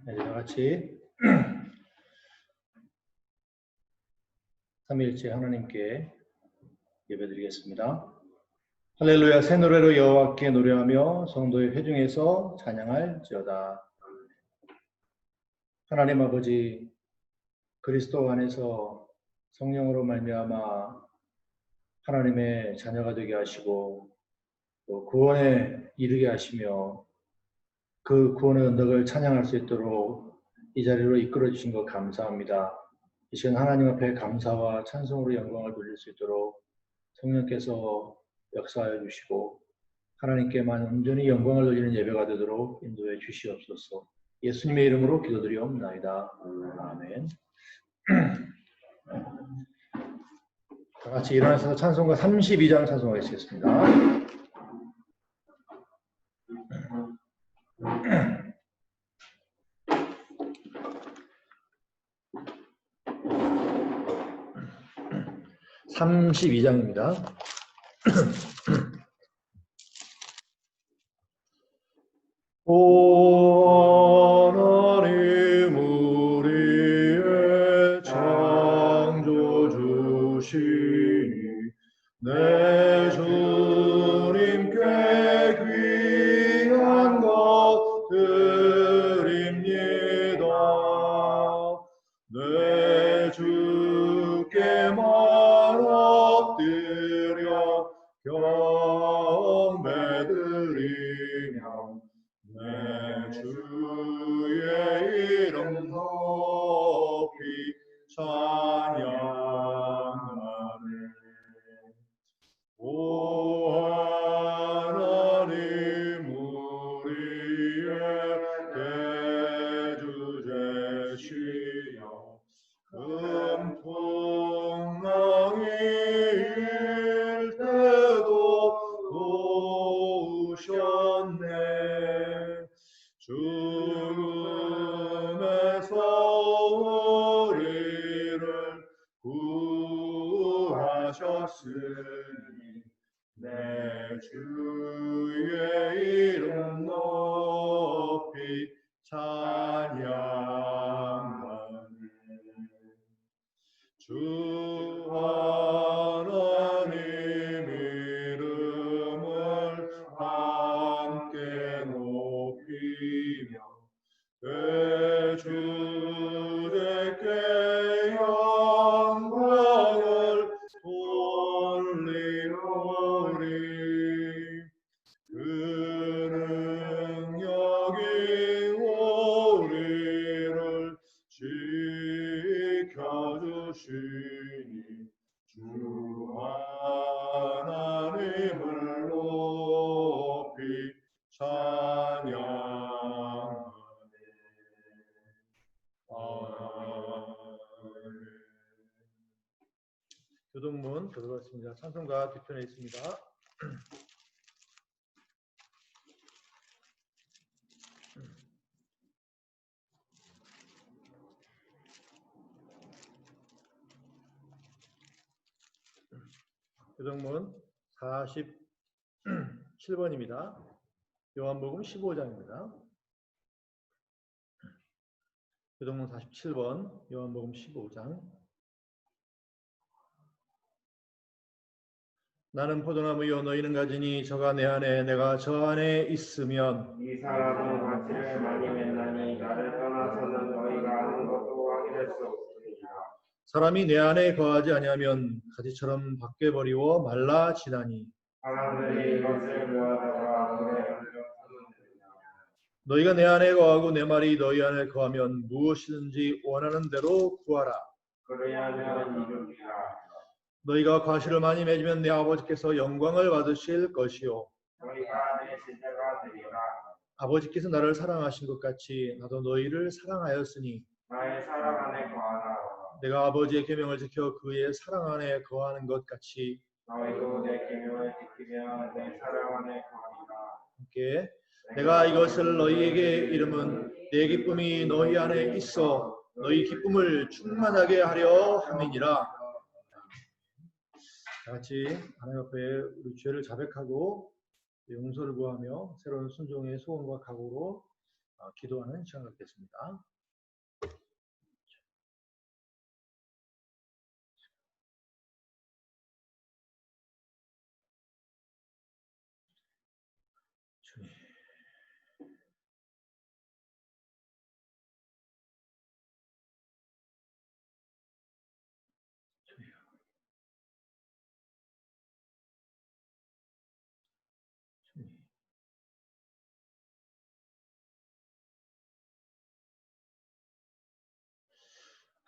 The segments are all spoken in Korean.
네, 다 같이 삼위일체 하나님께 예배드리겠습니다. 할렐루야. 새 노래로 여호와께 노래하며 성도의 회중에서 찬양할지어다. 하나님 아버지, 그리스도 안에서 성령으로 말미암아 하나님의 자녀가 되게 하시고 또 구원에 이르게 하시며 그 구원의 언덕을 찬양할 수 있도록 이 자리로 이끌어 주신 것 감사합니다. 이 시간 하나님 앞에 감사와 찬송으로 영광을 돌릴 수 있도록 성령께서 역사하여 주시고 하나님께만 온전히 영광을 돌리는 예배가 되도록 인도해 주시옵소서. 예수님의 이름으로 기도드리옵나이다. 아멘. 다 같이 일어나서 찬송가 32장 찬송하겠습니다. (32장입니다) 오 하나님 우리의 창조주시니 내 주님께 귀한 것 드립니다. 내 주께만 엎드려 경배드리며 내 주의 이름 높이 찬양하네. 오 하나님 우리의 대주제시여 큰 풍랑일 때도 도우셨네. 죽음에서 우리를 구하셨으니 내 주의 이름 높이 찬양하네. 주 하나님 이름을 함께 높이며 그 주님께 영광을 돌리오리. 그 능력이 우리를 지켜주시니 주 하나님을 높이 찬양하네. 교동문 들어갔습니다. 찬송가 뒤편에 있습니다. 교동문 47번입니다. 요한복음 15장입니다. 교동문 47번, 요한복음 15장. 나는 포도나무요 너희는 가지니 저가 내 안에 내가 저 안에 있으면 이 사람은 가지를 많이 맺나니 나를 떠나서는 너희가 하는 것도 확인할 수 없으리라. 사람이 내 안에 거하지 아니하면 가지처럼 밖에 버리워 말라지나니 사람들이 이것을 모아다가 물에 얹어 두느니라. 너희가 내 안에 거하고 내 말이 너희 안에 거하면 무엇이든지 원하는 대로 구하라. 그리하면 이루리라. 너희가 과실을 많이 맺으면 내 아버지께서 영광을 받으실 것이요 너희가 내 제자가 되리라. 아버지께서 나를 사랑하신 것 같이 나도 너희를 사랑하였으니 나의 사랑 안에 거하라. 내가 아버지의 계명을 지켜 그의 사랑 안에 거하는 것 같이 너희도 내 계명을 지키면 내 사랑 안에 거하리라. 함께 내가 이것을 너희에게 이름은 내 기쁨이 너희 안에 있어 너희 기쁨을 충만하게 하려 함이니라. 다 같이 하나님 앞에 우리 죄를 자백하고 용서를 구하며 새로운 순종의 소원과 각오로 기도하는 시간 갖겠습니다. 주님, 주님, 주님.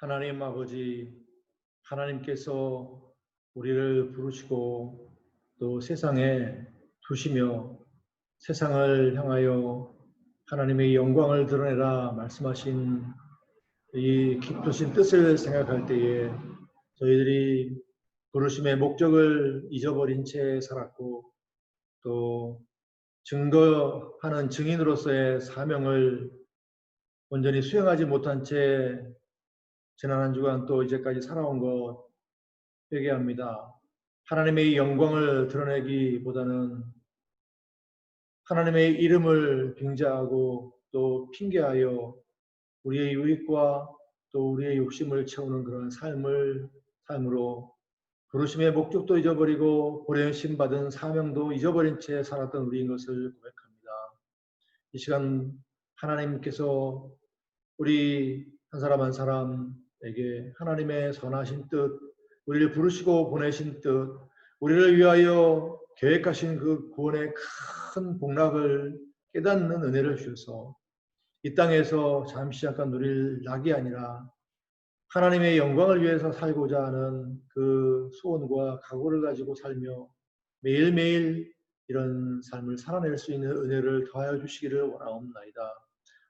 하나님 아버지, 하나님께서 우리를 부르시고 또 세상에 두시며 세상을 향하여 하나님의 영광을 드러내라 말씀하신 이 깊으신 뜻을 생각할 때에 저희들이 부르심의 목적을 잊어버린 채 살았고 또 증거하는 증인으로서의 사명을 온전히 수행하지 못한 채 지난 한 주간 또 이제까지 살아온 것 회개합니다. 하나님의 영광을 드러내기보다는 하나님의 이름을 빙자하고 또 핑계하여 우리의 유익과 또 우리의 욕심을 채우는 그런 삶으로 부르심의 목적도 잊어버리고 보내심 받은 사명도 잊어버린 채 살았던 우리인 것을 고백합니다. 이 시간 하나님께서 우리 한 사람 한 사람에게 하나님의 선하신 뜻, 우리를 부르시고 보내신 뜻, 우리를 위하여 계획하신 그 구원의 큰 복락을 깨닫는 은혜를 주셔서 이 땅에서 잠시 잠깐 누릴 낙이 아니라 하나님의 영광을 위해서 살고자 하는 그 소원과 각오를 가지고 살며 매일매일 이런 삶을 살아낼 수 있는 은혜를 더하여 주시기를 원하옵나이다.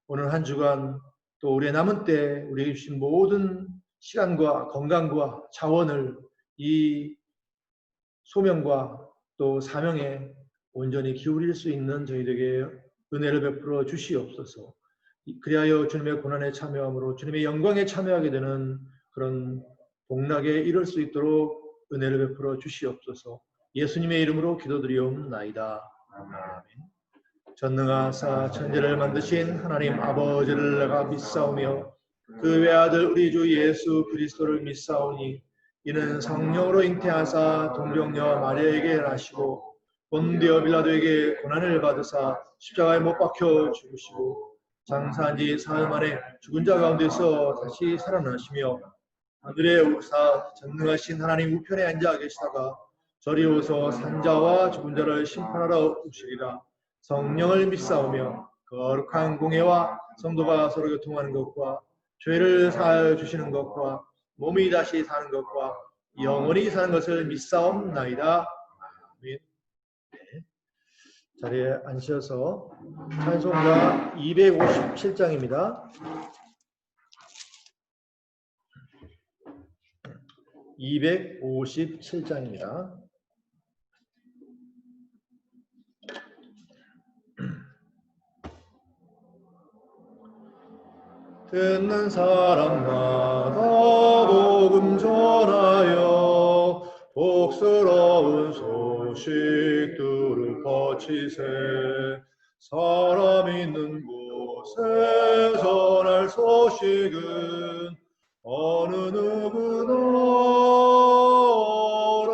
오늘 한 주간 또 우리의 남은 때 우리에게 주신 모든 시간과 건강과 자원을 이 소명과 또 사명에 온전히 기울일 수 있는 저희들에게 은혜를 베풀어 주시옵소서. 그리하여 주님의 고난에 참여함으로 주님의 영광에 참여하게 되는 그런 복락에 이를 수 있도록 은혜를 베풀어 주시옵소서. 예수님의 이름으로 기도드리옵나이다. 아멘. 전능하사 천지를 만드신 하나님 아버지를 내가 믿사오며 그 외아들 우리 주 예수 그리스도를 믿사오니 이는 성령으로 잉태하사 동정녀 마리아에게 나시고 본디오 빌라도에게 고난을 받으사 십자가에 못 박혀 죽으시고 장사한 지 사흘 만에 죽은 자 가운데서 다시 살아나시며 하늘에 오르사 전능하신 하나님 우편에 앉아 계시다가 저리 오서 산자와 죽은 자를 심판하러 오시리라. 성령을 믿사오며 거룩한 공예와 성도가 서로 교통하는 것과 죄를 사하여 주시는 것과 몸이 다시 사는 것과 영원히 사는 것을 믿사옵나이다. 아멘. 네. 자리에 앉으셔서 찬송가 257장입니다. 257장입니다. 듣는 사람마다 복음 전하여 복스러운 소식들을 퍼치세. 사람 있는 곳에 전할 소식은 어느 누구나 오라.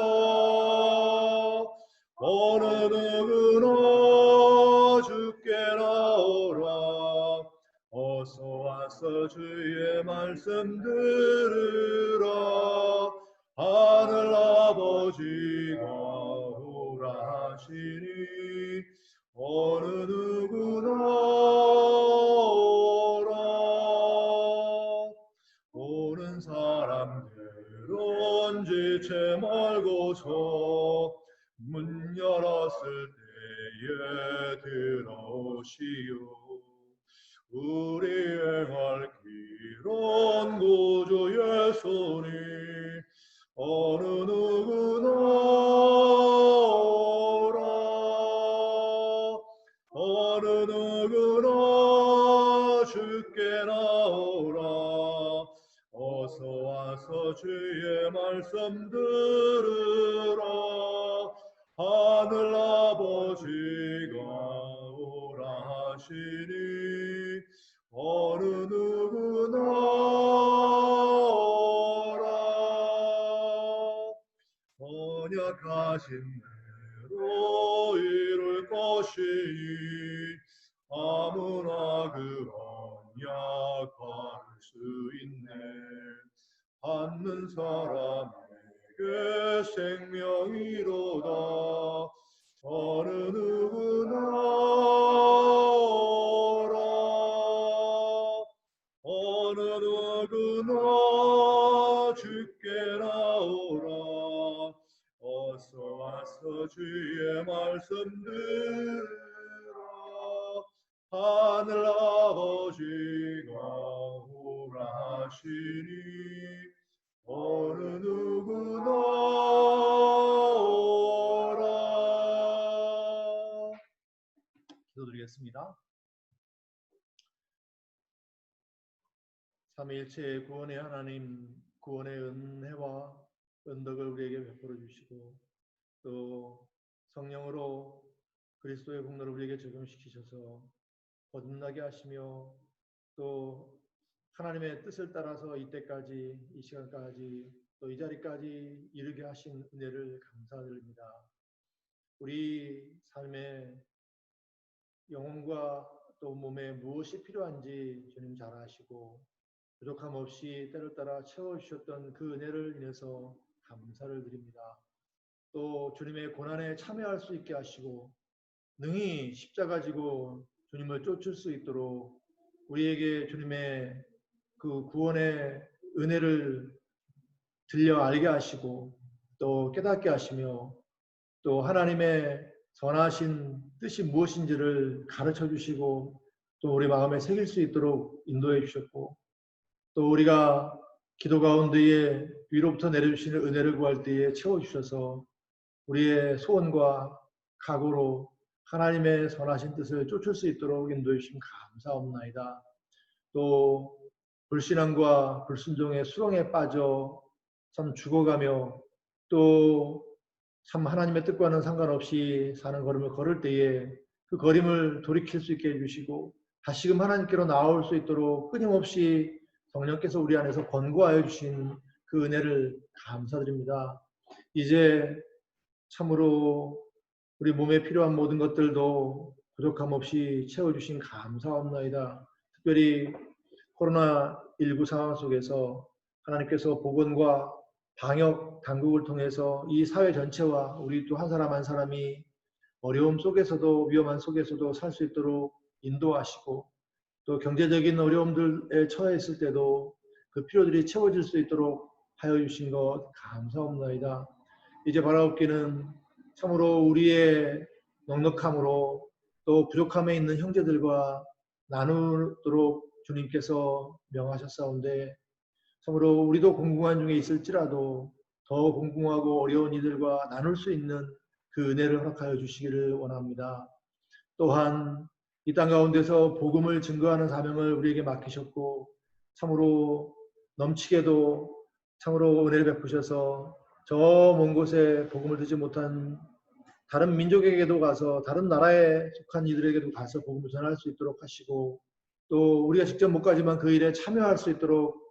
어느 누구나 주께 나오라. 어서 와서 주의 말씀 들으라. 하늘 아버지가 오라 하시니 어느 누구나 오라. 오는 사람들 언제 채 멀고서 문 열었을 때에 들어오시오. 우리 행할 길은 구주 예수니 어느 누구나 오라. 어느 누구나 주께 나오라. 어서 와서 주의 말씀 들으라. 하늘 아버지가 오라 하시니 어느 누구나 오라. 언약하신 대로 이룰 것이니 아무나 그 언약 받을 수 있네. 받는 사람에게 생명이로다. 어느 누구나 오라. 어느 누구나 주께 나오라. 어서 와서 주의 말씀 들으라. 하늘 아버지가 오라 하시니 어느 누구나 오라. 기도드리겠습니다. 삼위일체의 구원의 하나님, 구원의 은혜와 은덕을 우리에게 베풀어 주시고 또 성령으로 그리스도의 공로를 우리에게 적용시키셔서 거듭나게 하시며 또 하나님의 뜻을 따라서 이때까지 이 시간까지 또 이 자리까지 이르게 하신 은혜를 감사드립니다. 우리 삶의 영혼과 또 몸에 무엇이 필요한지 주님 잘 아시고 부족함 없이 때를 따라 채워주셨던 그 은혜를 인해서 감사를 드립니다. 또 주님의 고난에 참여할 수 있게 하시고 능히 십자가 지고 주님을 쫓을 수 있도록 우리에게 주님의 그 구원의 은혜를 들려 알게 하시고 또 깨닫게 하시며 또 하나님의 선하신 뜻이 무엇인지를 가르쳐 주시고 또 우리 마음에 새길 수 있도록 인도해 주셨고 또 우리가 기도 가운데에 위로부터 내려주시는 은혜를 구할 때에 채워주셔서 우리의 소원과 각오로 하나님의 선하신 뜻을 쫓을 수 있도록 인도해 주심 감사옵나이다. 또 불신앙과 불순종의 수렁에 빠져 참 죽어가며 또 참 하나님의 뜻과는 상관없이 사는 걸음을 걸을 때에 그 걸음을 돌이킬 수 있게 해주시고 다시금 하나님께로 나올 수 있도록 끊임없이 성령께서 우리 안에서 권고하여 주신 그 은혜를 감사드립니다. 이제 참으로 우리 몸에 필요한 모든 것들도 부족함 없이 채워주신 감사합니다. 특별히 코로나19 상황 속에서 하나님께서 보건과 방역 당국을 통해서 이 사회 전체와 우리 또 한 사람 한 사람이 어려움 속에서도 위험한 속에서도 살 수 있도록 인도하시고 또 경제적인 어려움들에 처해 있을 때도 그 필요들이 채워질 수 있도록 하여 주신 것 감사합니다. 이제 바라옵기는 참으로 우리의 넉넉함으로 또 부족함에 있는 형제들과 나누도록 주님께서 명하셨사온데 참으로 우리도 공공한 중에 있을지라도 더 공공하고 어려운 이들과 나눌 수 있는 그 은혜를 허락하여 주시기를 원합니다. 또한 이 땅 가운데서 복음을 증거하는 사명을 우리에게 맡기셨고 참으로 넘치게도 참으로 은혜를 베푸셔서 저 먼 곳에 복음을 듣지 못한 다른 민족에게도 가서 다른 나라에 속한 이들에게도 가서 복음을 전할 수 있도록 하시고 또 우리가 직접 못 가지만 그 일에 참여할 수 있도록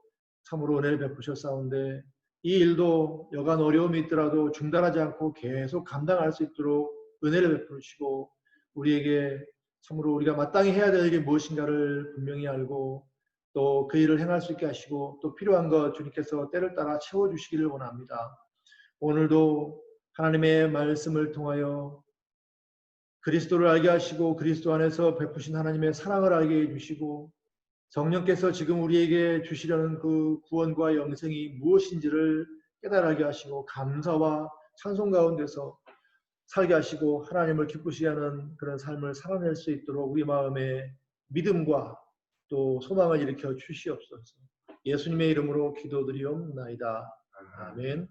참으로 은혜를 베푸셨사온데 이 일도 여간 어려움이 있더라도 중단하지 않고 계속 감당할 수 있도록 은혜를 베푸시고 우리에게 참으로 우리가 마땅히 해야 될 일이 무엇인가를 분명히 알고 또 그 일을 행할 수 있게 하시고 또 필요한 것 주님께서 때를 따라 채워주시기를 원합니다. 오늘도 하나님의 말씀을 통하여 그리스도를 알게 하시고 그리스도 안에서 베푸신 하나님의 사랑을 알게 해주시고 성령께서 지금 우리에게 주시려는 그 구원과 영생이 무엇인지를 깨달게 하시고 감사와 찬송 가운데서 살게 하시고 하나님을 기쁘시게 하는 그런 삶을 살아낼 수 있도록 우리 마음에 믿음과 또 소망을 일으켜 주시옵소서. 예수님의 이름으로 기도드리옵나이다. 아멘.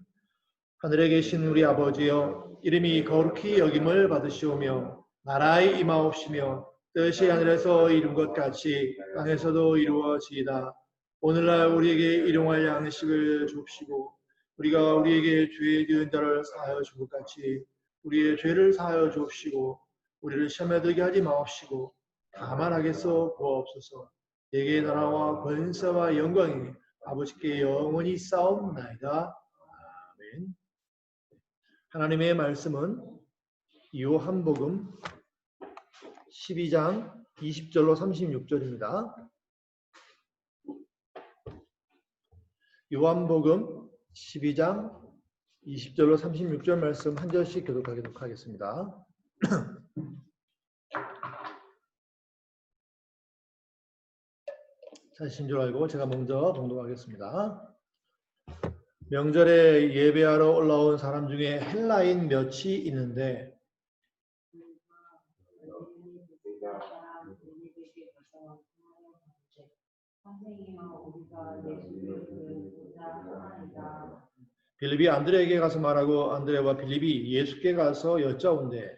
하늘에 계신 우리 아버지여, 이름이 거룩히 여김을 받으시오며 나라의 임하옵시며 뜻이 하늘에서 이룬 것 같이 땅에서도 이루어지이다. 오늘날 우리에게 일용할 양식을 주옵시고 우리가 우리에게 죄 지은 자를 사하여 준 것 같이 우리의 죄를 사하여 주옵시고 우리를 시험에 들게 하지 마옵시고 다만 악에서 구하옵소서. 내게 나라와 권세와 영광이 아버지께 영원히 싸움나이다. 아멘. 하나님의 말씀은 요한복음 12장 20절로 36절입니다. 요한복음 12장 20절로 36절 말씀 한 절씩 교독하도록 하겠습니다. 찾으신 줄 알고 제가 먼저 봉독하겠습니다. 명절에 예배하러 올라온 사람 중에 헬라인 몇이 있는데 빌립이 안드레에게 가서 말하고 안드레와 빌립이 예수께 가서 여짜온대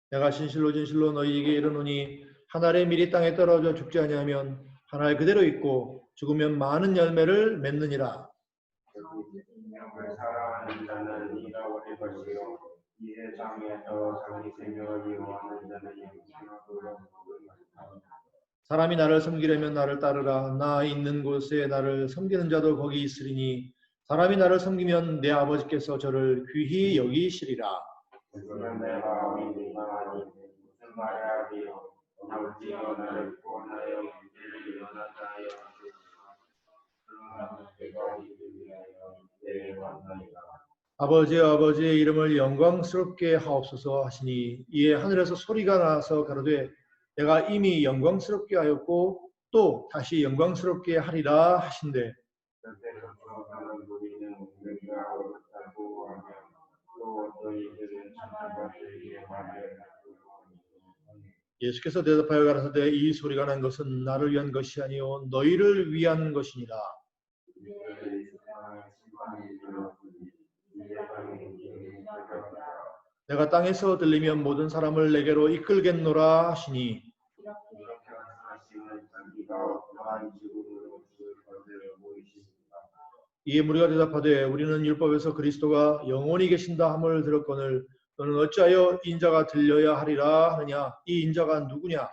내가 진실로 진실로 너희에게 이르노니 한 알의 밀이 땅에 떨어져 죽지 아니하면 한 알 그대로 있고 죽으면 많은 열매를 맺느니라. 생명을 사랑하는 자는 이가 얻을 것이요 이 세상에서 자기 생명을 이용하는 자는 영생을 얻을 것이다. 사람이 나를 섬기려면 나를 따르라. 나 있는 곳에 나를 섬기는 자도 거기 있으리니 사람이 나를 섬기면 내 아버지께서 저를 귀히 여기시리라. 그는 내가 믿음하니 무슨 말이야 하리요 아버지여 나를 구원하여 문제를 일어나게 하여 내가 이를 위하여 내게 만나리라. 아버지의 이름을 영광스럽게 하옵소서 하시니 이에 하늘에서 소리가 나서 가로되 내가 이미 영광스럽게 하였고 또 다시 영광스럽게 하리라 하신대. 그때부터 나는 우리는 우리가 옳다고 하며 또 너희들은 천사들에게 말을 예수께서 대답하여 가라사대 이 소리가 난 것은 나를 위한 것이 아니요 너희를 위한 것이니라. 내가 땅에서 들리면 모든 사람을 내게로 이끌겠노라 하시니 이에 무리가 대답하되 우리는 율법에서 그리스도가 영원히 계신다 함을 들었거늘 너는 어찌하여 인자가 들려야 하리라 하느냐. 이 인자가 누구냐?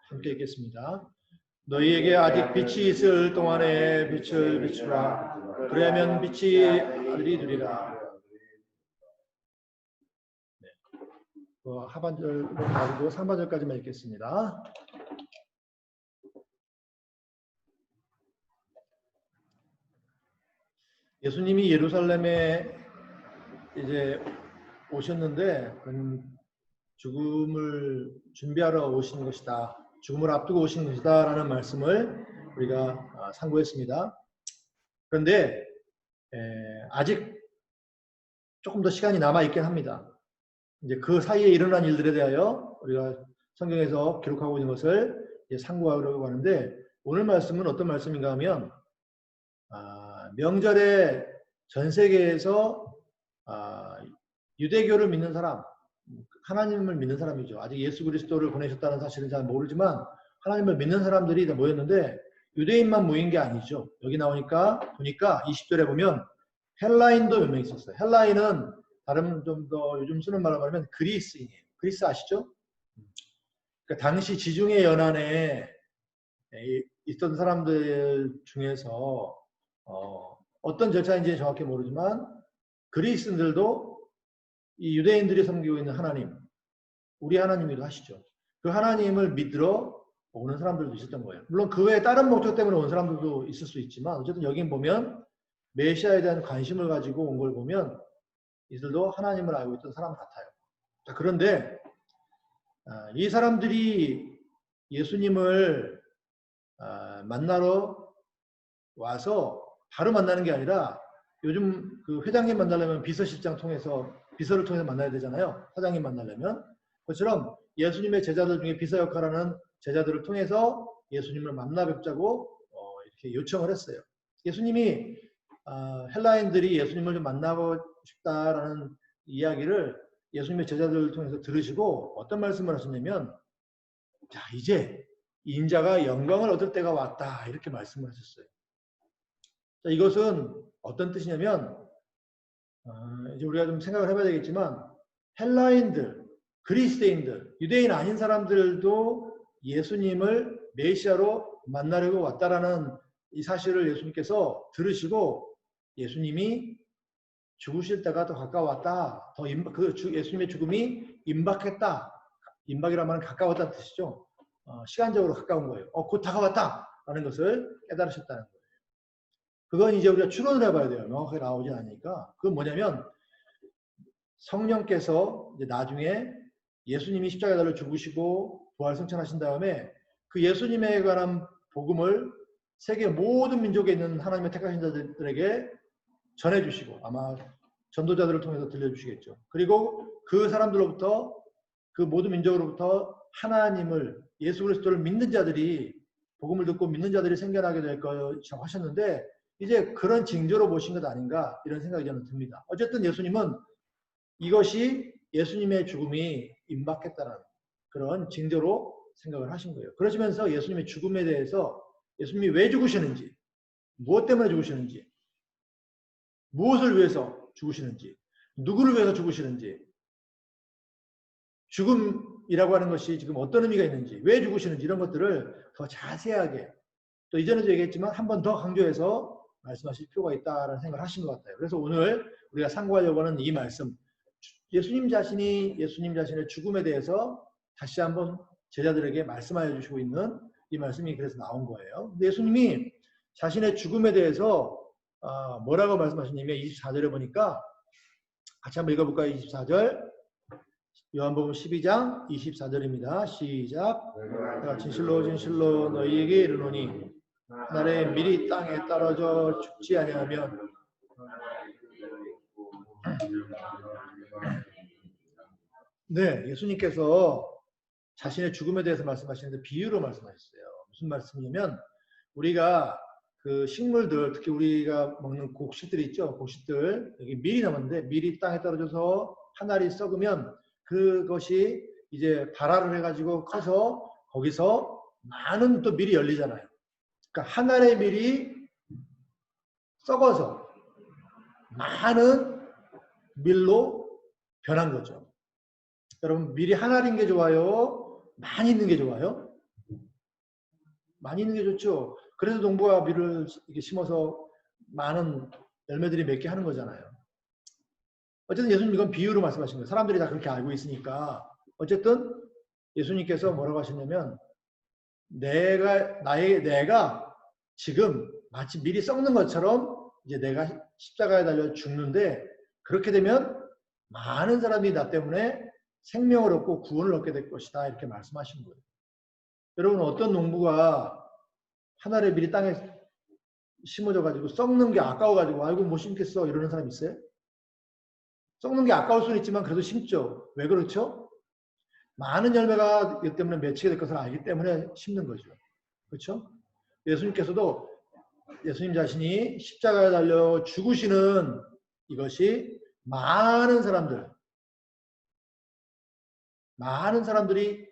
함께 읽겠습니다. 너희에게 아직 빛이 있을 동안에 빛을 비추라. 그러면 빛이 아들이 되리라. 하반절 가지고 상반절까지만 읽겠습니다. 예수님이 예루살렘에 이제 오셨는데 죽음을 준비하러 오신 것이다. 죽음을 앞두고 오신 것이다 라는 말씀을 우리가 상고했습니다. 그런데 아직 조금 더 시간이 남아있긴 합니다. 이제 그 사이에 일어난 일들에 대하여 우리가 성경에서 기록하고 있는 것을 상고하려고 하는데 오늘 말씀은 어떤 말씀인가 하면 명절에 전 세계에서 유대교를 믿는 사람, 하나님을 믿는 사람이죠. 아직 예수 그리스도를 보내셨다는 사실은 잘 모르지만 하나님을 믿는 사람들이 다 모였는데 유대인만 모인 게 아니죠. 여기 보니까 20절에 보면 헬라인도 몇 명 있었어요. 헬라인은 다른 좀 더 요즘 쓰는 말로 말하면 그리스인이에요. 그리스 아시죠? 그러니까 당시 지중해 연안에 있던 사람들 중에서 어떤 절차인지 정확히 모르지만 그리스인들도 이 유대인들이 섬기고 있는 하나님, 우리 하나님이기도 하시죠. 그 하나님을 믿으러 오는 사람들도 있었던 거예요. 물론 그 외에 다른 목적 때문에 온 사람들도 있을 수 있지만 어쨌든 여긴 보면 메시아에 대한 관심을 가지고 온 걸 보면 이들도 하나님을 알고 있던 사람 같아요. 자, 그런데 이 사람들이 예수님을 만나러 와서 바로 만나는 게 아니라 요즘 그 회장님 만나려면 비서실장 통해서 비서를 통해서 만나야 되잖아요. 사장님 만나려면. 그것처럼 예수님의 제자들 중에 비서 역할하는 제자들을 통해서 예수님을 만나 뵙자고 이렇게 요청을 했어요. 예수님이 헬라인들이 예수님을 좀 만나고 싶다라는 이야기를 예수님의 제자들을 통해서 들으시고 어떤 말씀을 하셨냐면, 자, 이제 인자가 영광을 얻을 때가 왔다, 이렇게 말씀을 하셨어요. 자, 이것은 어떤 뜻이냐면, 이제 우리가 좀 생각을 해봐야 되겠지만, 헬라인들, 그리스도인들, 유대인 아닌 사람들도 예수님을 메시아로 만나려고 왔다라는 이 사실을 예수님께서 들으시고, 예수님이 죽으실 때가 더 가까웠다. 예수님의 죽음이 임박했다. 임박이라는 말은 가까웠다는 뜻이죠. 시간적으로 가까운 거예요. 곧 다가왔다라는 것을 깨달으셨다는 거예요. 그건 이제 우리가 추론을 해봐야 돼요. 명확하게 나오지 않으니까. 그건 뭐냐면, 성령께서 이제 나중에 예수님이 십자가에 달려 죽으시고 부활 승천하신 다음에 그 예수님에 관한 복음을 세계 모든 민족에 있는 하나님의 택하신 자들에게 전해주시고, 아마 전도자들을 통해서 들려주시겠죠. 그리고 그 사람들로부터, 그 모든 민족으로부터 하나님을, 예수 그리스도를 믿는 자들이, 복음을 듣고 믿는 자들이 생겨나게 될 것이라고 하셨는데, 이제 그런 징조로 보신 것 아닌가, 이런 생각이 저는 듭니다. 어쨌든 예수님은 이것이 예수님의 죽음이 임박했다는 그런 징조로 생각을 하신 거예요. 그러시면서 예수님의 죽음에 대해서, 예수님이 왜 죽으시는지, 무엇 때문에 죽으시는지, 무엇을 위해서 죽으시는지, 누구를 위해서 죽으시는지, 죽음이라고 하는 것이 지금 어떤 의미가 있는지, 왜 죽으시는지, 이런 것들을 더 자세하게, 또 이전에도 얘기했지만 한 번 더 강조해서 말씀하실 필요가 있다는 생각을 하신 것 같아요. 그래서 오늘 우리가 상고하려고 하는 이 말씀, 예수님 자신의 죽음에 대해서 다시 한번 제자들에게 말씀하여 주시고 있는 이 말씀이 그래서 나온 거예요. 근데 예수님이 자신의 죽음에 대해서 뭐라고 말씀하셨냐면 24절에 보니까, 같이 한번 읽어볼까요? 24절, 요한복음 12장 24절입니다. 시작. 내가 진실로 진실로 너희에게 이르노니 나의 밀이 땅에 떨어져 죽지 아니하면, 네, 예수님께서 자신의 죽음에 대해서 말씀하시는데 비유로 말씀하셨어요. 무슨 말씀이냐면, 우리가 그 식물들, 특히 우리가 먹는 곡식들 있죠. 곡식들, 여기 밀이 남았는데 밀이 땅에 떨어져서 한 알이 썩으면 그것이 이제 발화를 해가지고 커서 거기서 많은 또 밀이 열리잖아요. 그러니까 한 알의 밀이 썩어서 많은 밀로 변한 거죠. 여러분, 밀이 한 알인 게 좋아요? 많이 있는 게 좋아요? 많이 있는 게 좋죠. 그래서 농부가 밀을 이렇게 심어서 많은 열매들이 맺게 하는 거잖아요. 어쨌든 예수님 이건 비유로 말씀하신 거예요. 사람들이 다 그렇게 알고 있으니까. 어쨌든 예수님께서 뭐라고 하셨냐면, 내가 지금 마치 밀이 썩는 것처럼 이제 내가 십자가에 달려 죽는데, 그렇게 되면 많은 사람이 나 때문에 생명을 얻고 구원을 얻게 될 것이다, 이렇게 말씀하신 거예요. 여러분, 어떤 농부가 한 알의 밀이 땅에 심어져 가지고 썩는 게 아까워 가지고 아이고 못 심겠어 이러는 사람 있어요? 썩는 게 아까울 수는 있지만 그래도 심죠. 왜 그렇죠? 많은 열매가 이 때문에 맺히게 될 것을 알기 때문에 심는 거죠. 그렇죠? 예수님께서도, 예수님 자신이 십자가에 달려 죽으시는 이것이 많은 사람들이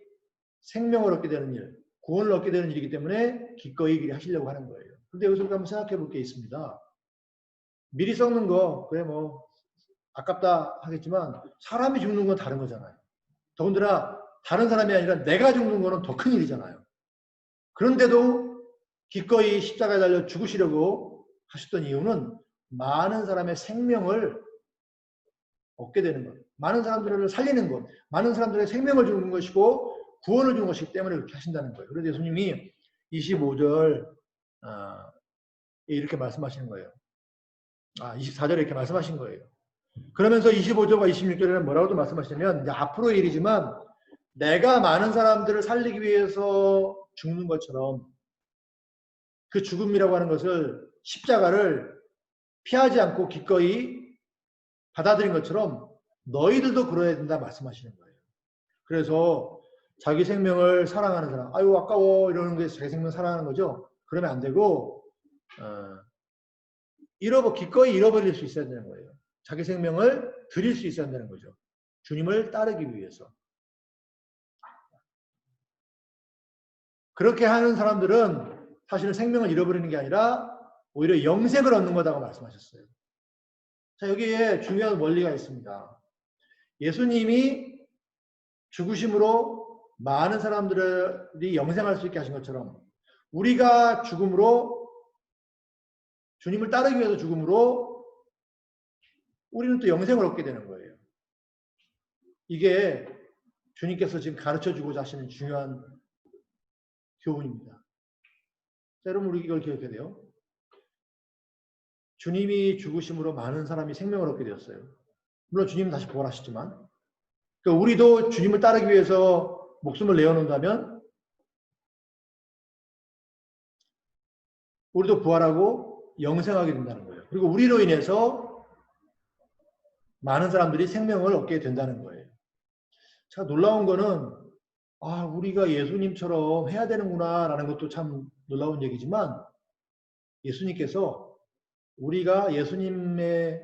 생명을 얻게 되는 일, 구원을 얻게 되는 일이기 때문에 기꺼이 이 길을 하시려고 하는 거예요. 근데 여기서 우리가 한번 생각해 볼 게 있습니다. 밀이 썩는 거, 그래 뭐 아깝다 하겠지만 사람이 죽는 건 다른 거잖아요. 더군다나 다른 사람이 아니라 내가 죽는 거는 더 큰 일이잖아요. 그런데도 기꺼이 십자가에 달려 죽으시려고 하셨던 이유는 많은 사람의 생명을 얻게 되는 것, 많은 사람들을 살리는 것, 많은 사람들의 생명을 주는 것이고 구원을 주는 것이기 때문에 그렇게 하신다는 거예요. 그래서 예수님이 25절 이렇게 말씀하시는 거예요. 24절에 이렇게 말씀하신 거예요. 그러면서 25절과 26절에는 뭐라고도 말씀하시냐면, 이제 앞으로의 일이지만 내가 많은 사람들을 살리기 위해서 죽는 것처럼, 그 죽음이라고 하는 것을, 십자가를 피하지 않고 기꺼이 받아들인 것처럼 너희들도 그러야 된다 말씀하시는 거예요. 그래서 자기 생명을 사랑하는 사람, 아유 아까워 이러는 게 자기 생명 사랑하는 거죠. 그러면 안 되고 기꺼이 잃어버릴 수 있어야 되는 거예요. 자기 생명을 드릴 수 있어야 되는 거죠. 주님을 따르기 위해서. 그렇게 하는 사람들은 사실은 생명을 잃어버리는 게 아니라 오히려 영생을 얻는 거다고 말씀하셨어요. 자, 여기에 중요한 원리가 있습니다. 예수님이 죽으심으로 많은 사람들이 영생할 수 있게 하신 것처럼 우리가 죽음으로 주님을 따르기 위해서 죽음으로 우리는 또 영생을 얻게 되는 거예요. 이게 주님께서 지금 가르쳐주고자 하시는 중요한 교훈입니다. 자, 여러분 우리 이걸 기억해야 돼요. 주님이 죽으심으로 많은 사람이 생명을 얻게 되었어요. 물론 주님은 다시 부활하시지만 그러니까 우리도 주님을 따르기 위해서 목숨을 내어놓는다면 우리도 부활하고 영생하게 된다는 거예요. 그리고 우리로 인해서 많은 사람들이 생명을 얻게 된다는 거예요. 자, 놀라운 거는 우리가 예수님처럼 해야 되는구나 라는 것도 참 놀라운 얘기지만 예수님께서 우리가 예수님이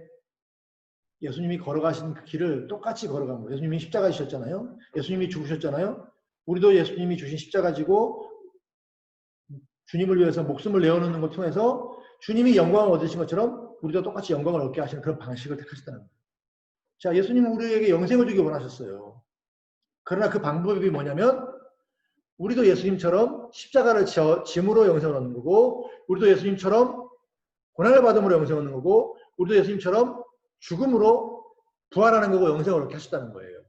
걸어가신 그 길을 똑같이 걸어간 거예요. 예수님이 십자가 지셨잖아요. 예수님이 죽으셨잖아요. 우리도 예수님이 주신 십자가 지고 주님을 위해서 목숨을 내어놓는 걸 통해서 주님이 영광을 얻으신 것처럼 우리도 똑같이 영광을 얻게 하시는 그런 방식을 택하셨다는 거예요. 자, 예수님은 우리에게 영생을 주기 원하셨어요. 그러나 그 방법이 뭐냐면 우리도 예수님처럼 십자가를 짐으로 영생을 얻는 거고 우리도 예수님처럼 고난을 받음으로 영생을 얻는 거고 우리도 예수님처럼 죽음으로 부활하는 거고 영생을 얻게 하셨다는 거예요.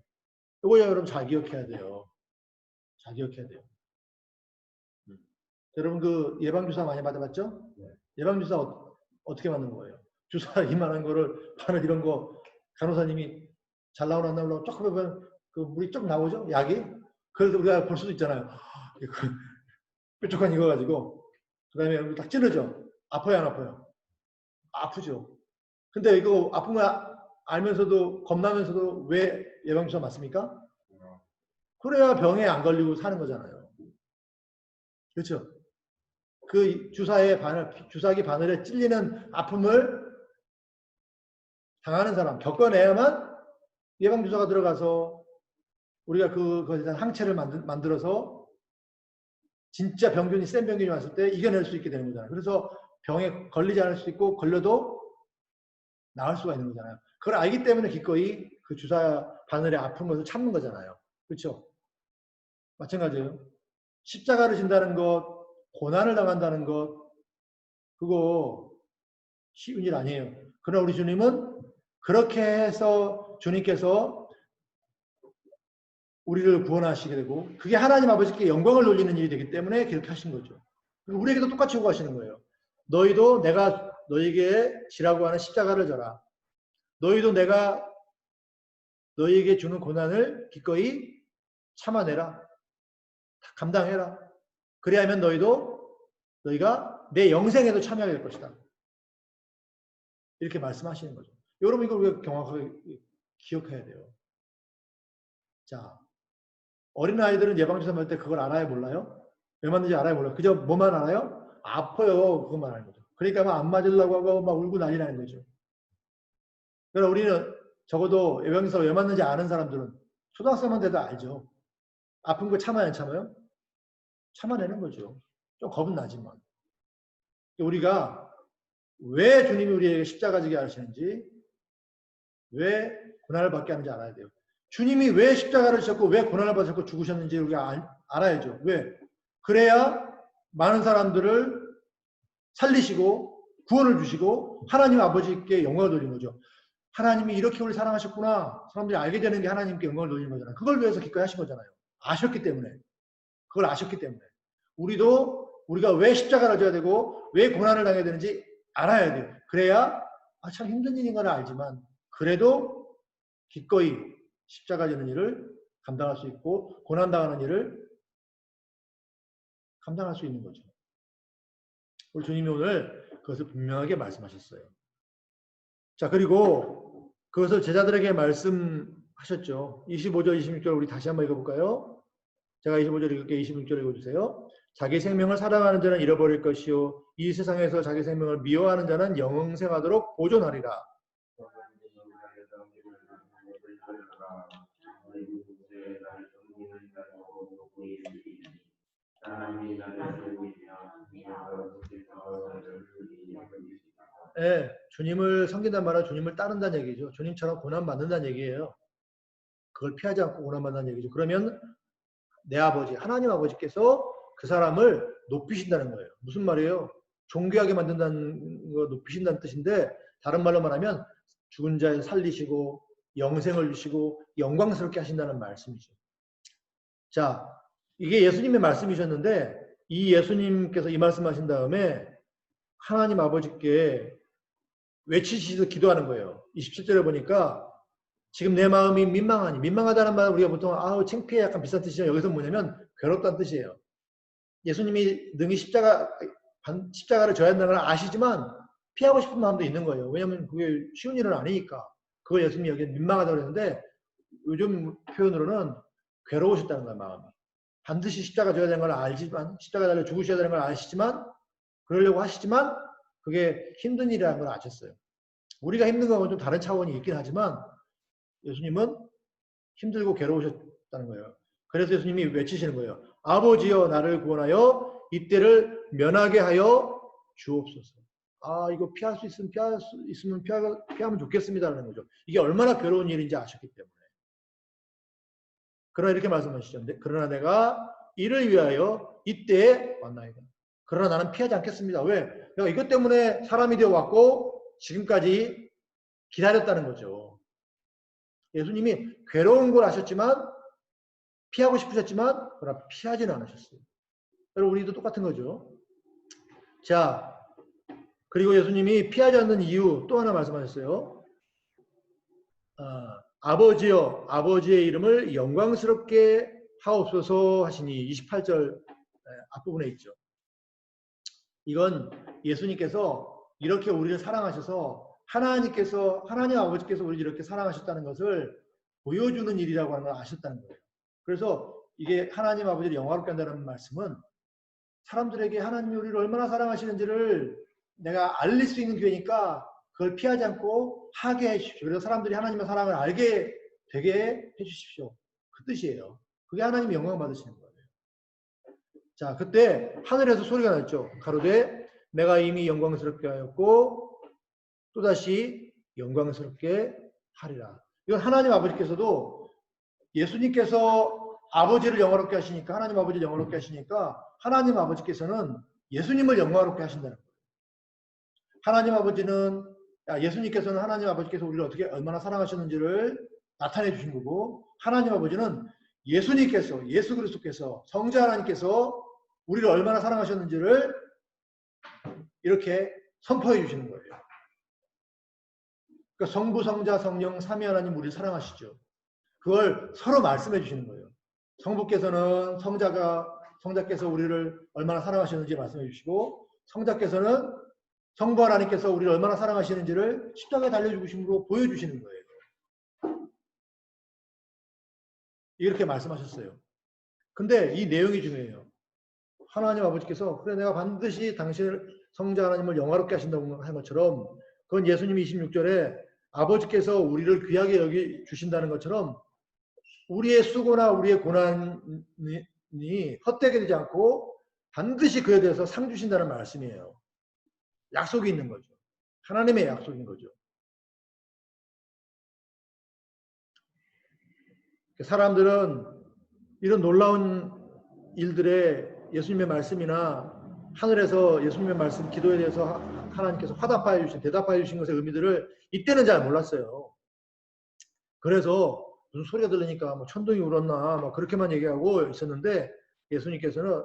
이거 여러분 잘 기억해야 돼요. 잘 기억해야 돼요. 여러분 그 예방주사 많이 받아봤죠? 네. 예방주사 어떻게 맞는 거예요? 주사 이만한 거를 바늘 이런 거 간호사님이 잘 나오나 안 나오나 조금 보면 그 물이 좀 나오죠? 약이? 그래서 우리가 볼 수도 있잖아요. 뾰족한 이거 가지고 그 다음에 딱 찌르죠? 아파요 안 아파요? 아프죠. 근데 이거 아픈 거 알면서도 겁나면서도 왜 예방주사 맞습니까? 그래야 병에 안 걸리고 사는 거잖아요. 그렇죠? 그 주사기 바늘에 찔리는 아픔을 당하는 사람, 겪어내야만 예방주사가 들어가서 우리가 그것에 대한 항체를 만들어서 진짜 병균이 센 병균이 왔을 때 이겨낼 수 있게 되는 거잖아요. 그래서 병에 걸리지 않을 수 있고 걸려도 나을 수가 있는 거잖아요. 그걸 알기 때문에 기꺼이 그 주사 바늘에 아픈 것을 참는 거잖아요. 그렇죠? 마찬가지예요. 십자가를 진다는 것, 고난을 당한다는 것, 그거 쉬운 일 아니에요. 그러나 우리 주님은 그렇게 해서 주님께서 우리를 구원하시게 되고 그게 하나님 아버지께 영광을 돌리는 일이 되기 때문에 그렇게 하신 거죠. 우리에게도 똑같이 요구하시는 거예요. 너희도 내가 너희에게 지라고 하는 십자가를 져라. 너희도 내가 너희에게 주는 고난을 기꺼이 참아내라. 감당해라. 그래야면 너희가 내 영생에도 참여하게 될 것이다. 이렇게 말씀하시는 거죠. 여러분 이걸 우리가 정확하게 기억해야 돼요. 자, 어린아이들은 예방주사 맞을 때 그걸 알아요? 몰라요? 왜 맞는지 알아요? 몰라요? 그저 뭐만 알아요? 아파요. 그것만 아는 거죠. 그러니까 막 안 맞으려고 하고 막 울고 난리 나는 거죠. 그러나 우리는 적어도 예방주사 왜 맞는지 아는 사람들은 초등학생만 돼도 알죠. 아픈 거 참아요? 안 참아요? 참아내는 거죠. 좀 겁은 나지만. 우리가 왜 주님이 우리에게 십자가 지게 하시는지, 왜 고난을 받게 하는지 알아야 돼요. 주님이 왜 십자가를 지셨고 왜 고난을 받으셨고 죽으셨는지 우리가 알아야죠. 왜? 그래야 많은 사람들을 살리시고 구원을 주시고 하나님 아버지께 영광을 돌리는 거죠. 하나님이 이렇게 우리를 사랑하셨구나. 사람들이 알게 되는 게 하나님께 영광을 돌리는 거잖아요. 그걸 위해서 기꺼이 하신 거잖아요. 아셨기 때문에. 그걸 아셨기 때문에. 우리가 왜 십자가를 져야 되고 왜 고난을 당해야 되는지 알아야 돼요. 그래야 참 힘든 일인 건 알지만 그래도 기꺼이 십자가 지는 일을 감당할 수 있고 고난당하는 일을 감당할 수 있는 거죠. 우리 주님이 오늘 그것을 분명하게 말씀하셨어요. 자, 그리고 그것을 제자들에게 말씀하셨죠. 25절, 26절 우리 다시 한번 읽어볼까요? 제가 25절 읽을게요. 26절 읽어주세요. 자기 생명을 사랑하는 자는 잃어버릴 것이요 이 세상에서 자기 생명을 미워하는 자는 영생하도록 보존하리라. 예, 주님을 섬긴다는 말은 주님을 따른다는 얘기죠. 주님처럼 고난받는다는 얘기예요. 그걸 피하지 않고 고난받는다는 얘기죠. 그러면 내 아버지, 하나님 아버지께서 그 사람을 높이신다는 거예요. 무슨 말이에요? 존귀하게 만든다는 거, 높이신다는 뜻인데 다른 말로 말하면 죽은 자를 살리시고 영생을 주시고 영광스럽게 하신다는 말씀이죠. 자, 이게 예수님의 말씀이셨는데 이 예수님께서 이 말씀하신 다음에 하나님 아버지께 외치시면서 기도하는 거예요. 27절에 보니까 지금 내 마음이 민망하니, 민망하다는 말은 우리가 보통 아우 창피해 약간 비슷한 뜻이죠. 여기서 뭐냐면 괴롭다는 뜻이에요. 예수님이 능히 십자가를 져야 한다는 걸 아시지만 피하고 싶은 마음도 있는 거예요. 왜냐하면 그게 쉬운 일은 아니니까. 그걸 예수님이 여기 민망하다고 그랬는데 요즘 표현으로는 괴로우셨다는 거예요. 마음이. 반드시 십자가 져야 되는 걸 알지만, 십자가 달려 죽으셔야 되는 걸 아시지만, 그러려고 하시지만 그게 힘든 일이라는 걸 아셨어요. 우리가 힘든 거하고는 좀 다른 차원이 있긴 하지만 예수님은 힘들고 괴로우셨다는 거예요. 그래서 예수님이 외치시는 거예요. 아버지여 나를 구원하여 이때를 면하게 하여 주옵소서. 아, 이거 피할 수 있으면 피하면 좋겠습니다라는 거죠. 이게 얼마나 괴로운 일인지 아셨기 때문에. 그러나 이렇게 말씀하시죠. 그러나 내가 이를 위하여 이때에 왔나이다. 그러나 나는 피하지 않겠습니다. 왜? 내가 이것 때문에 사람이 되어 왔고 지금까지 기다렸다는 거죠. 예수님이 괴로운 걸 아셨지만 피하고 싶으셨지만 그러나 피하지는 않으셨어요. 여러분 우리도 똑같은 거죠. 자, 그리고 예수님이 피하지 않는 이유 또 하나 말씀하셨어요. 아버지여 아버지의 이름을 영광스럽게 하옵소서 하시니 28절 앞부분에 있죠. 이건 예수님께서 이렇게 우리를 사랑하셔서 하나님 아버지께서 우리를 이렇게 사랑하셨다는 것을 보여주는 일이라고 하는 걸 아셨다는 거예요. 그래서 이게 하나님 아버지를 영화롭게 한다는 말씀은 사람들에게 하나님이 우리를 얼마나 사랑하시는지를 내가 알릴 수 있는 기회니까 그걸 피하지 않고 하게 해주십시오. 그래서 사람들이 하나님의 사랑을 알게 되게 해주십시오. 그 뜻이에요. 그게 하나님이 영광 받으시는 거예요. 자, 그때 하늘에서 소리가 났죠. 가로되 내가 이미 영광스럽게 하였고 또다시 영광스럽게 하리라. 이건 하나님 아버지께서도 예수님께서 아버지를 영화롭게 하시니까 하나님 아버지를 영화롭게 하시니까 하나님 아버지께서는 예수님을 영화롭게 하신다는 거예요. 하나님 아버지는 예수님께서는 하나님 아버지께서 우리를 어떻게 얼마나 사랑하셨는지를 나타내 주신 거고 하나님 아버지는 예수님께서 예수 그리스도께서 성자 하나님께서 우리를 얼마나 사랑하셨는지를 이렇게 선포해 주시는 거예요. 그러니까 성부, 성자, 성령, 삼위 하나님 우리를 사랑하시죠. 그걸 서로 말씀해 주시는 거예요. 성부께서는 성자께서 우리를 얼마나 사랑하셨는지 말씀해 주시고 성자께서는 성부 하나님께서 우리를 얼마나 사랑하시는지를 십자가에 달려 죽으심으로 보여주시는 거예요. 이렇게 말씀하셨어요. 근데 이 내용이 중요해요. 하나님 아버지께서 그래 내가 반드시 당신을 성자 하나님을 영화롭게 하신다고 한 것처럼 그건 예수님이 26절에 아버지께서 우리를 귀하게 여기 주신다는 것처럼 우리의 수고나 우리의 고난이 헛되게 되지 않고 반드시 그에 대해서 상 주신다는 말씀이에요. 약속이 있는 거죠. 하나님의 약속인 거죠. 사람들은 이런 놀라운 일들에 예수님의 말씀이나 하늘에서 예수님의 말씀 기도에 대해서 하나님께서 화답하여 주신 대답하여 주신 것의 의미들을 이때는 잘 몰랐어요. 그래서 무슨 소리가 들리니까 뭐 천둥이 울었나 뭐 그렇게만 얘기하고 있었는데 예수님께서는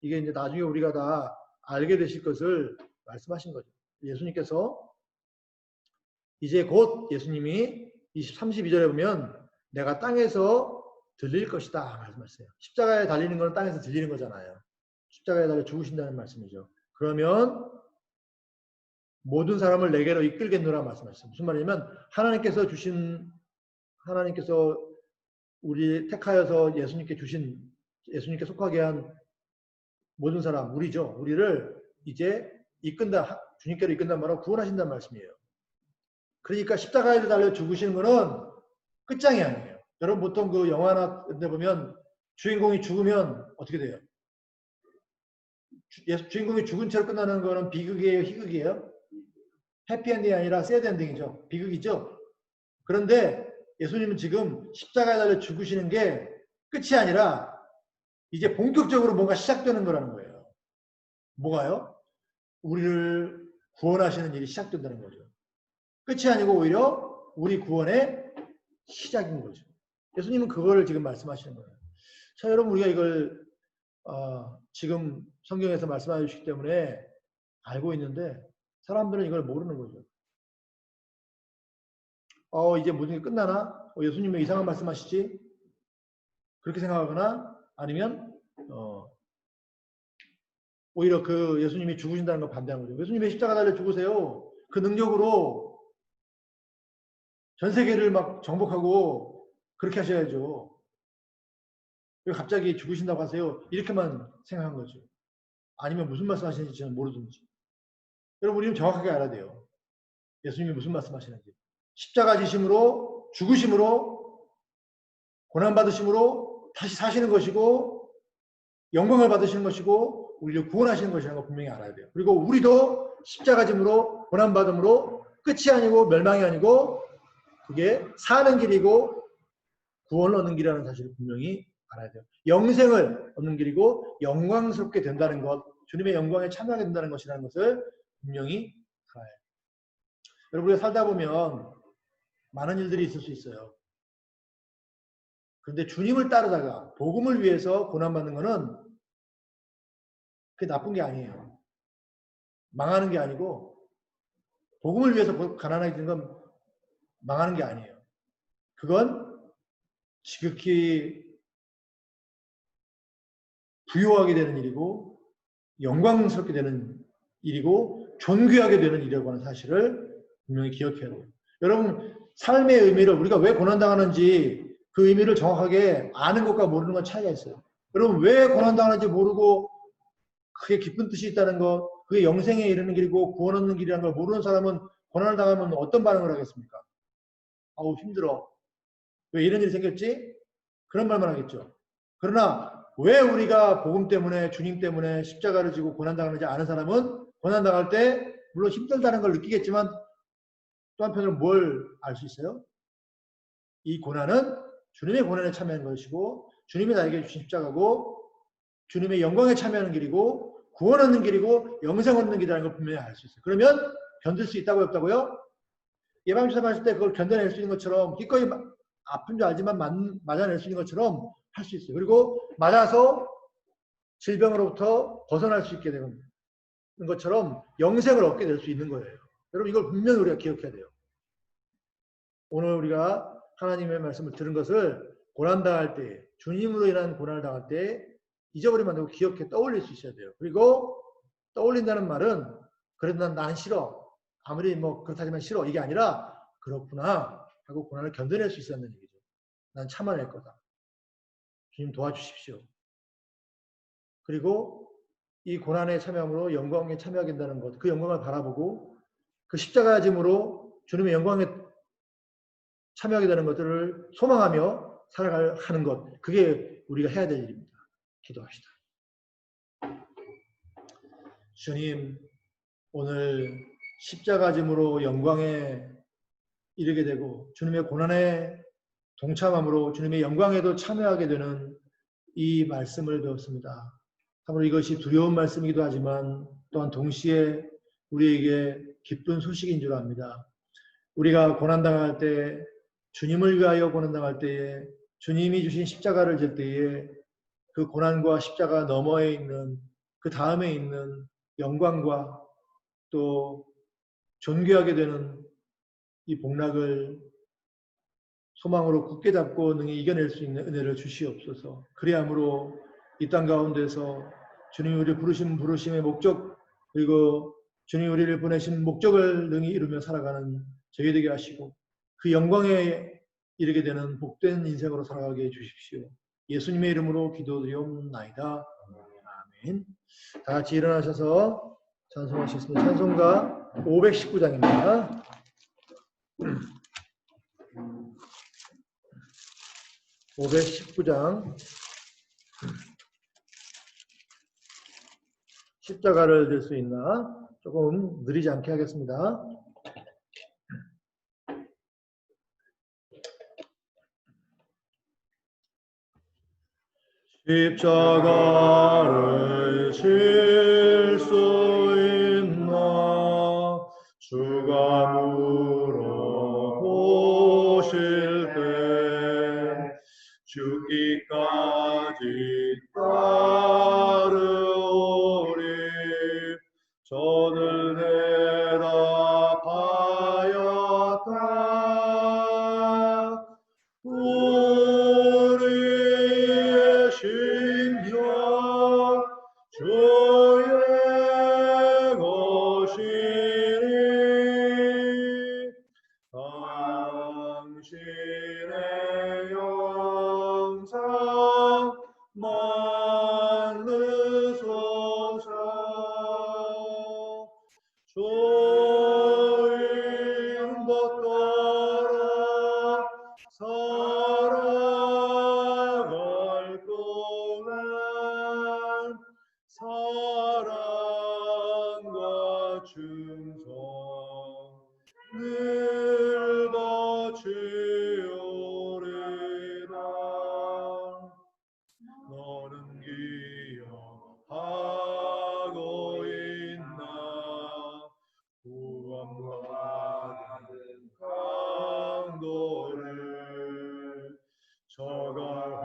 이게 이제 나중에 우리가 다 알게 되실 것을 말씀하신 거죠. 예수님께서 이제 곧 예수님이 32절에 보면 내가 땅에서 들릴 것이다 말씀하셨어요. 십자가에 달리는 건 땅에서 들리는 거잖아요. 십자가에 달려 죽으신다는 말씀이죠. 그러면 모든 사람을 내게로 이끌겠노라 말씀하셨어요. 무슨 말이냐면 하나님께서 우리 택하여서 예수님께 속하게 한 모든 사람, 우리죠. 우리를 이제 이끈다, 주님께로 이끈단 말은 구원하신다는 말씀이에요. 그러니까 십자가에 달려 죽으시는 거는 끝장이 아니에요. 여러분 보통 그 영화나 이런 데 보면 주인공이 죽으면 어떻게 돼요? 주인공이 죽은 채로 끝나는 거는 비극이에요, 희극이에요? 해피엔딩이 아니라 새드엔딩이죠. 비극이죠. 그런데 예수님은 지금 십자가에 달려 죽으시는 게 끝이 아니라 이제 본격적으로 뭔가 시작되는 거라는 거예요. 뭐가요? 우리를 구원하시는 일이 시작된다는 거죠. 끝이 아니고 오히려 우리 구원의 시작인 거죠. 예수님은 그거를 지금 말씀하시는 거예요. 자, 여러분 우리가 이걸 지금 성경에서 말씀해 주시기 때문에 알고 있는데 사람들은 이걸 모르는 거죠. 이제 모든 게 끝나나? 예수님 왜 이상한 말씀하시지? 그렇게 생각하거나 아니면 오히려 그 예수님이 죽으신다는 걸 반대하는 거죠. 예수님이 십자가 달려 죽으세요. 그 능력으로 전 세계를 막 정복하고 그렇게 하셔야죠. 왜 갑자기 죽으신다고 하세요? 이렇게만 생각한 거죠. 아니면 무슨 말씀 하시는지 저는 모르든지. 여러분 우리는 정확하게 알아야 돼요. 예수님이 무슨 말씀 하시는지. 십자가 지심으로 죽으심으로 고난받으심으로 다시 사시는 것이고 영광을 받으시는 것이고 우리를 구원하시는 것이라는 걸 분명히 알아야 돼요. 그리고 우리도 십자가 짐으로 고난받음으로 끝이 아니고 멸망이 아니고 그게 사는 길이고 구원을 얻는 길이라는 사실을 분명히 알아야 돼요. 영생을 얻는 길이고 영광스럽게 된다는 것, 주님의 영광에 참여하게 된다는 것이라는 것을 분명히 알아야 돼요. 여러분 우리가 살다 보면 많은 일들이 있을 수 있어요. 그런데 주님을 따르다가 복음을 위해서 고난받는 것은 그게 나쁜 게 아니에요. 망하는 게 아니고 복음을 위해서 가난하게 된 건 망하는 게 아니에요. 그건 지극히 부유하게 되는 일이고 영광스럽게 되는 일이고 존귀하게 되는 일이라고 하는 사실을 분명히 기억해야 돼요. 여러분 삶의 의미를 우리가 왜 고난당하는지 그 의미를 정확하게 아는 것과 모르는 건 차이가 있어요. 여러분 왜 고난당하는지 모르고 그게 기쁜 뜻이 있다는 것, 그게 영생에 이르는 길이고 구원 얻는 길이라는 걸 모르는 사람은 고난을 당하면 어떤 반응을 하겠습니까? 아우 힘들어. 왜 이런 일이 생겼지? 그런 말만 하겠죠. 그러나 왜 우리가 복음 때문에 주님 때문에 십자가를 지고 고난당하는지 아는 사람은 고난당할 때 물론 힘들다는 걸 느끼겠지만 또 한편으로 뭘 알 수 있어요? 이 고난은 주님의 고난에 참여하는 것이고 주님이 나에게 주신 십자가고 주님의 영광에 참여하는 길이고 구원 얻는 길이고 영생 얻는 길이라는 걸 분명히 알 수 있어요. 그러면 견딜 수 있다고요? 없다고요? 예방주사 맞을 때 그걸 견뎌낼 수 있는 것처럼 기꺼이 아픈 줄 알지만 맞아낼 수 있는 것처럼 할 수 있어요. 그리고 맞아서 질병으로부터 벗어날 수 있게 되는 것처럼 영생을 얻게 될 수 있는 거예요. 여러분 이걸 분명히 우리가 기억해야 돼요. 오늘 우리가 하나님의 말씀을 들은 것을 고난당할 때 주님으로 인한 고난을 당할 때 잊어버리면 안 되고 기억해 떠올릴 수 있어야 돼요. 그리고 떠올린다는 말은 그래도 난 싫어. 아무리 뭐 그렇다지만 싫어. 이게 아니라 그렇구나 하고 고난을 견뎌낼 수 있었는 얘기죠. 난 참아낼 거다. 주님 도와주십시오. 그리고 이 고난에 참여함으로 영광에 참여하게 된다는 것, 그 영광을 바라보고 그 십자가 짐으로 주님의 영광에 참여하게 되는 것들을 소망하며 살아가는 것, 그게 우리가 해야 될 일입니다. 기도합시다. 주님, 오늘 십자가 짐으로 영광에 이르게 되고 주님의 고난에 동참함으로 주님의 영광에도 참여하게 되는 이 말씀을 배웠습니다. 참으로 이것이 두려운 말씀이기도 하지만 또한 동시에 우리에게 기쁜 소식인 줄 압니다. 우리가 고난당할 때 주님을 위하여 고난당할 때에 주님이 주신 십자가를 질 때에 그 고난과 십자가 너머에 있는 그 다음에 있는 영광과 또 존귀하게 되는 이 복락을 소망으로 굳게 잡고 능히 이겨낼 수 있는 은혜를 주시옵소서. 그리함으로 이 땅 가운데서 주님이 우리를 부르신 부르심의 목적 그리고 주님이 우리를 보내신 목적을 능히 이루며 살아가는 저희 되게 하시고 그 영광에 이르게 되는 복된 인생으로 살아가게 해주십시오. 예수님의 이름으로 기도드리옵나이다. 아멘. 다 같이 일어나셔서 찬송하시겠습니다. 찬송가 519장입니다. 519장 십자가를 들 수 있나? 조금 느리지 않게 하겠습니다. 십자가를 질 수 있나? 주가 물어보실 때 죽기까지 따르오리. 저를 대답하였다. 우리의 심령 주의 것이니 당신의 영상 만드소서. 주인 받들어 살아갈 동안 사랑과 충성 늘 바치오리라. 너는 기억하고 있나? 구원받은 강도를 저가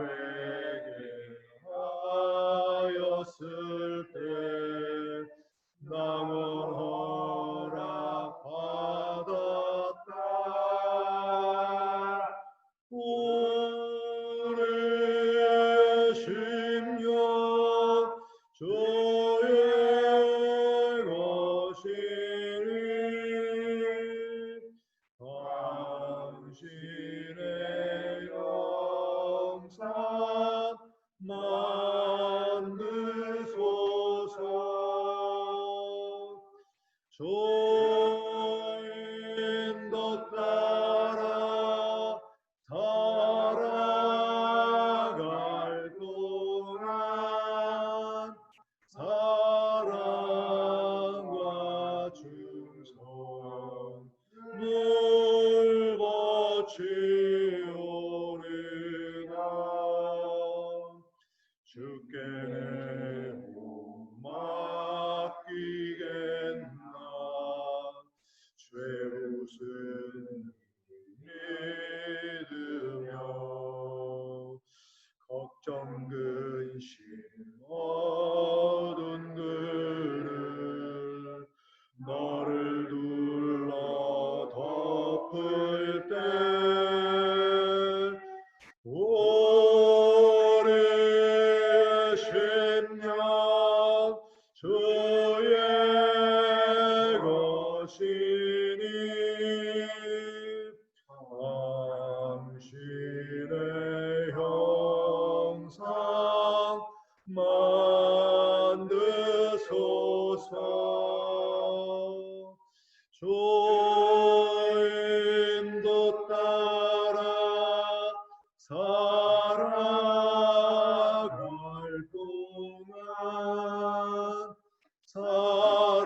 회개하였을 때 남은 허락받았다. 우리의 심령 주의 것이니 당신의 영상 만드소서. 주인도 따라 살아갈 동안 사랑과 충성 늘 바치오리다. 주께 내 몸 맡기겠나? 죄우승 믿으며 걱정 근심 어두운 그늘 너를 둘러 덮을 때 우리의 심령 주의 것이니 당신의 형상 만드소서. 주인도 따라 살아갈 동안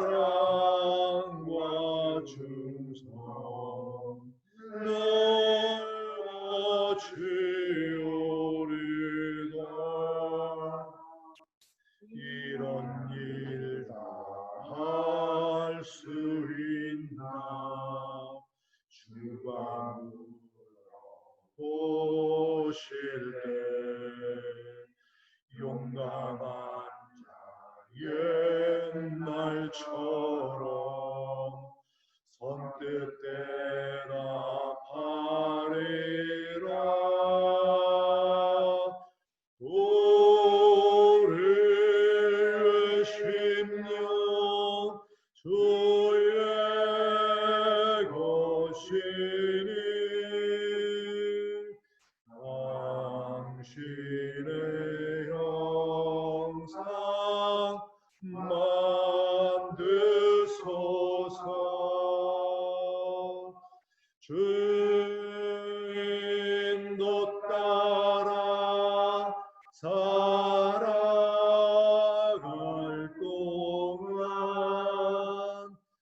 사랑과 충성 늘 바치오리다. 이런 일 다 할 수 있나? 주가 보실 때 용감한 자 옛날처럼 선뜻 주님도 따라 살아갈 동안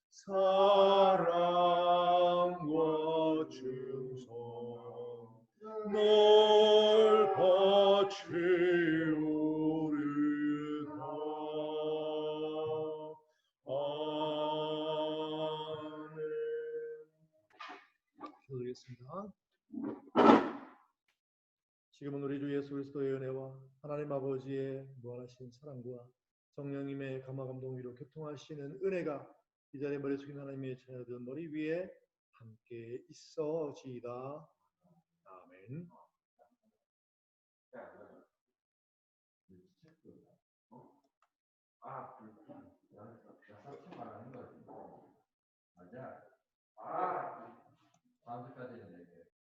사랑과 충성 널 바치오리다. 아멘. 기도드리겠습니다. 지금은 우리 주 예수 그리스도의 은혜와 하나님 아버지의 무한하신 사랑과 성령님의 감화 감동 위로 교통하시는 은혜가 이 자리에 머리 숙인 하나님의 자녀들 머리 위에 함께 있어지이다. 아멘. 아,